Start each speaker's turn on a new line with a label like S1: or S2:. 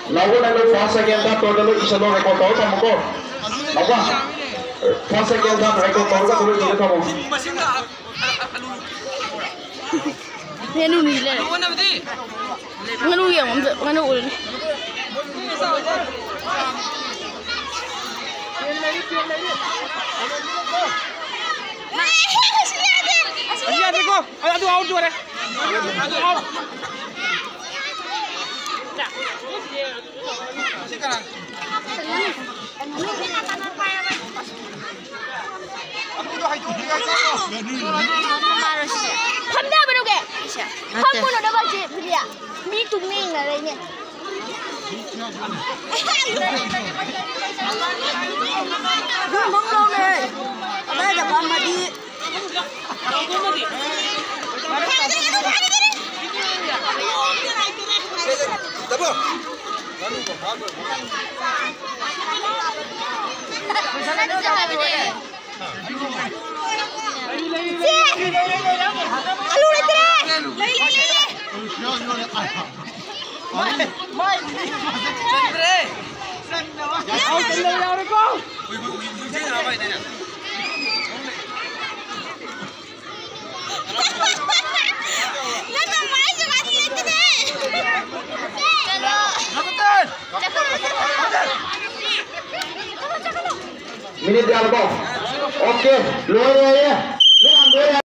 S1: Lawan lalu fase yang dah total isa lo rekod tahu sama ko. Apa? Fase yang dah rekod tahu kan dulu dia kamu.
S2: Menu ni le. Menu yang menu ulun.
S3: Asyik ko. Aduh out dua deh. Aduh out. Sekarang. Aku dah hidup dengan kau.
S2: Panda baru ke? Kamu nak dapat je dia. Mi tu ming lah ini. Bang ni. Ada dapat mati.
S3: Dapat.
S1: Minit di album. Oke, luar ya.